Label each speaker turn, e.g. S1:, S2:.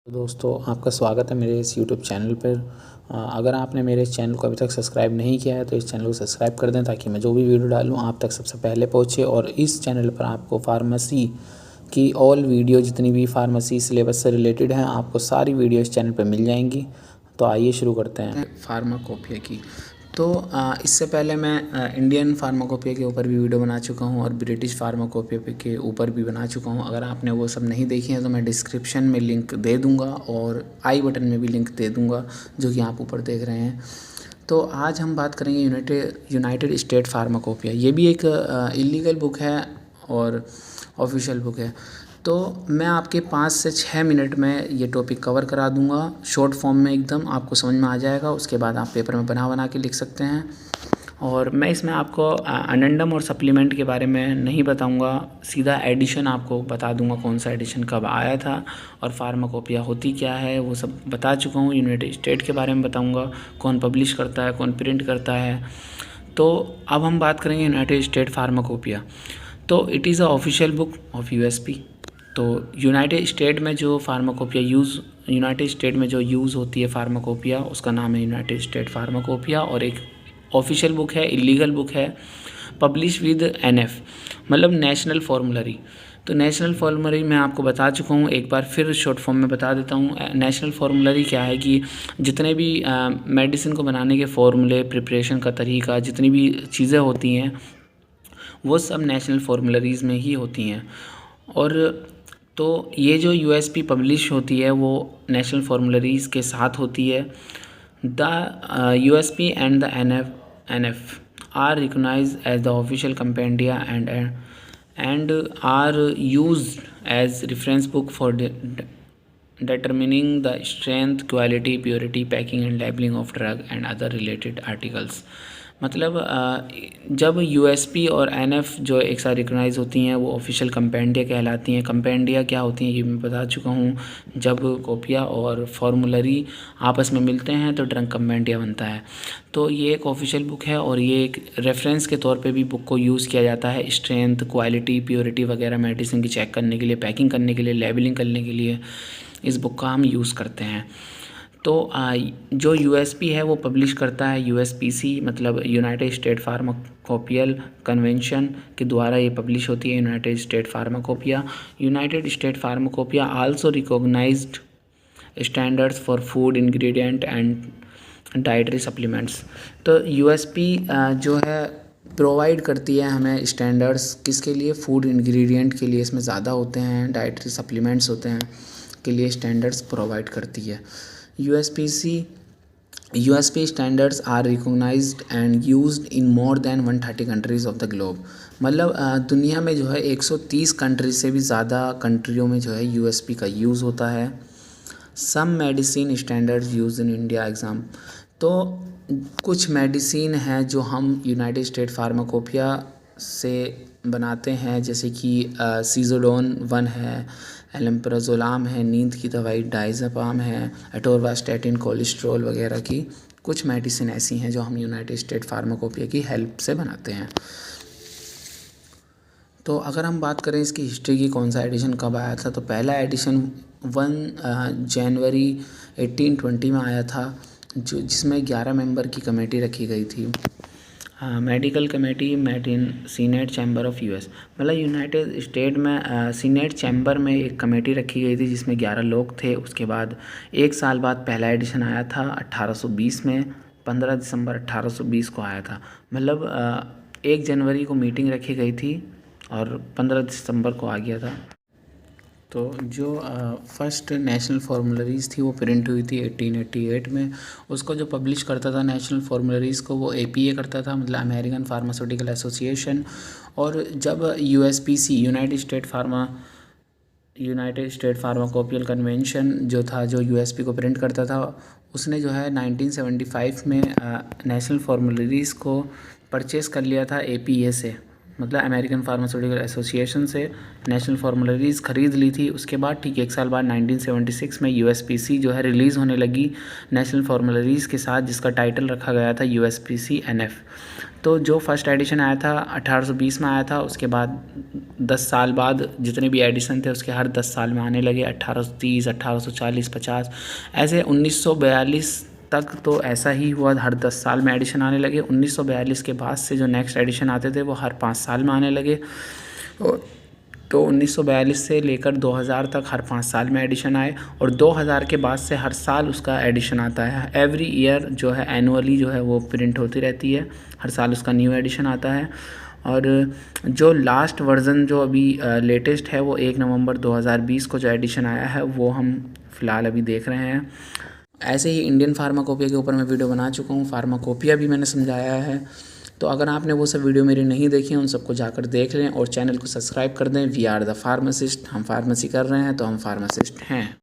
S1: दोस्तों, आपका स्वागत है मेरे इस यूट्यूब चैनल पर। अगर आपने मेरे इस चैनल को अभी तक सब्सक्राइब नहीं किया है तो इस चैनल को सब्सक्राइब कर दें ताकि मैं जो भी वीडियो डालूँ आप तक सबसे पहले पहुँचे। और इस चैनल पर आपको फार्मेसी की ऑल वीडियो जितनी भी फार्मेसी सिलेबस से रिलेटेड हैं आपको सारी वीडियो इस चैनल पर मिल जाएंगी। तो आइए शुरू करते हैं फार्माकोपिया की। तो इससे पहले मैं इंडियन फार्माकोपिया के ऊपर भी वीडियो बना चुका हूँ और ब्रिटिश फार्माकोपिया के ऊपर भी बना चुका हूँ। अगर आपने वो सब नहीं देखी हैं तो मैं डिस्क्रिप्शन में लिंक दे दूँगा और आई बटन में भी लिंक दे दूँगा जो कि आप ऊपर देख रहे हैं। तो आज हम बात करेंगे यूनाइटेड स्टेट फार्माकोपिया। ये भी एक इलीगल बुक है और ऑफिशियल बुक है। तो मैं आपके 5 से 6 मिनट में ये टॉपिक कवर करा दूंगा शॉर्ट फॉर्म में, एकदम आपको समझ में आ जाएगा। उसके बाद आप पेपर में बना के लिख सकते हैं। और मैं इसमें आपको अडेंडम और सप्लीमेंट के बारे में नहीं बताऊंगा, सीधा एडिशन आपको बता दूंगा कौन सा एडिशन कब आया था और फार्माकोपिया होती क्या है वो सब बता चुका हूँ। यूनाइटेड स्टेट के बारे में बताऊँगा, कौन पब्लिश करता है, कौन प्रिंट करता है। तो अब हम बात करेंगे यूनाइटेड स्टेट फार्माकोपिया। तो it is a official book of USP. तो यूनाइटेड स्टेट में जो यूज़ होती है फार्माकोपिया उसका नाम है यूनाइटेड स्टेट फार्माकोपिया। और एक ऑफिशियल बुक है, इलीगल बुक है, पब्लिश विद एनएफ मतलब नेशनल फॉर्मूलरी। तो नेशनल फॉर्मूलरी मैं आपको बता चुका हूँ, एक बार फिर शॉर्ट फॉर्म में बता देता हूँ। नेशनल फॉर्मूलरी क्या है कि जितने भी मेडिसिन को बनाने के फॉर्मूले, प्रिपरेशन का तरीका, जितनी भी चीज़ें होती हैं वो सब नेशनल फॉर्मूलरीज़ में ही होती हैं। और तो ये जो यूएसपी पब्लिश होती है वो नेशनल फॉर्मूलरीज़ के साथ होती है। The USP and the NF are recognized as the official compendia and are used as reference book for determining the strength, quality, purity, packing and labeling of drug and other related articles। मतलब जब USP और NF जो एक साथ recognise होती हैं वो official compendia कहलाती हैं। कंपेंडिया क्या होती हैं ये मैं बता चुका हूँ। जब कोपिया और फॉर्मूलरी आपस में मिलते हैं तो ड्रग कंपेंडिया बनता है। तो ये एक ऑफिशियल बुक है और ये एक रेफरेंस के तौर पे भी बुक को यूज़ किया जाता है स्ट्रेंथ, क्वालिटी, प्योरिटी वगैरह मेडिसिन की चेक करने के लिए, पैकिंग करने के लिए, लेबलिंग करने के लिए इस बुक का हम यूज़ करते हैं। तो जो यूएसपी है वो पब्लिश करता है यूएसपीसी मतलब यूनाइटेड स्टेट फार्माकोपियल कन्वेंशन के द्वारा ये पब्लिश होती है United State pharmacopeia. United State pharmacopeia also recognized standards for food ingredient and dietary supplements. तो यूएसपी जो है प्रोवाइड करती है हमें स्टैंडर्ड्स किसके लिए, फूड इंग्रेडिएंट के लिए इसमें ज़्यादा होते हैं, डाइटरी सप्लीमेंट्स होते हैं के लिए स्टैंडर्ड्स प्रोवाइड करती है। USP standards are recognized and used in more than 130 countries of the globe. मतलब दुनिया में जो है 130 कंट्री से भी ज़्यादा कंट्रियों में जो है यूएसपी का यूज़ होता है। Some medicine standards use in India exam. तो कुछ मेडिसिन हैं जो हम यूनाइटेड स्टेट फार्माकोपिया से बनाते हैं, जैसे कि सीजोडोन 1 है, एलम्प्राजोलाम है, नींद की दवाई डायज़ेपाम है, एटोरवास्टैटिन, कोलेस्ट्रॉल वगैरह की कुछ मेडिसिन ऐसी हैं जो हम यूनाइटेड स्टेट फार्माकोपिया की हेल्प से बनाते हैं। तो अगर हम बात करें इसकी हिस्ट्री की, कौन सा एडिशन कब आया था, तो पहला एडिशन 1 जनवरी 1820 में आया था जिसमें 11 मेंबर की कमेटी रखी गई थी। Medical committee met in senate chamber of US. मतलब यूनाइटेड स्टेट में सीनेट चैम्बर में एक कमेटी रखी गई थी जिसमें 11 लोग थे। उसके बाद 1 साल बाद पहला एडिशन आया था 1820 में, 15 दिसंबर 1820 को आया था। मतलब 1 जनवरी को मीटिंग रखी गई थी और 15 दिसंबर को आ गया था। तो जो फर्स्ट नेशनल फार्मूलरीज़ थी वो प्रिंट हुई थी 1888 में। उसको जो पब्लिश करता था नेशनल फार्मूलरीज़ को वो एपीए करता था, मतलब अमेरिकन फार्मास्यूटिकल एसोसिएशन। और जब USPC United state pharmacopoeial convention जो था जो यूएसपी को प्रिंट करता था उसने जो है 1975 में नेशनल फार्मूलरीज़ को परचेस कर लिया था एपीए से, मतलब अमेरिकन फार्मास्यूटिकल एसोसिएशन से नेशनल फार्मूलरीज़ ख़रीद ली थी। उसके बाद ठीक 1 साल बाद 1976 में यूएसपीसी जो है रिलीज़ होने लगी नेशनल फार्मूलरीज़ के साथ, जिसका टाइटल रखा गया था यूएसपीसी एनएफ। तो जो फर्स्ट एडिशन आया था 1820 में आया था, उसके बाद 10 साल बाद जितने भी एडिशन थे उसके हर 10 साल में आने लगे, 1830, 1840, 50, ऐसे 1942 तक तो ऐसा ही हुआ, हर 10 साल में एडिशन आने लगे। 1942 के बाद से जो नेक्स्ट एडिशन आते थे वो हर 5 साल में आने लगे। तो 1942 से लेकर 2000 तक हर 5 साल में एडिशन आए, और 2000 के बाद से हर साल उसका एडिशन आता है। एवरी ईयर जो है एनुअली जो है वो प्रिंट होती रहती है, हर साल उसका न्यू एडिशन आता है। और जो लास्ट वर्ज़न जो अभी लेटेस्ट है वो 1 नवंबर 2020 को जो एडिशन आया है वो हम फ़िलहाल अभी देख रहे हैं। ऐसे ही इंडियन फार्माकोपिया के ऊपर मैं वीडियो बना चुका हूँ, फार्माकोपिया भी मैंने समझाया है। तो अगर आपने वो सब वीडियो मेरी नहीं देखी हैं उन सबको जाकर देख लें और चैनल को सब्सक्राइब कर दें। वी आर द फार्मासिस्ट, हम फार्मेसी कर रहे हैं तो हम फार्मासिस्ट हैं।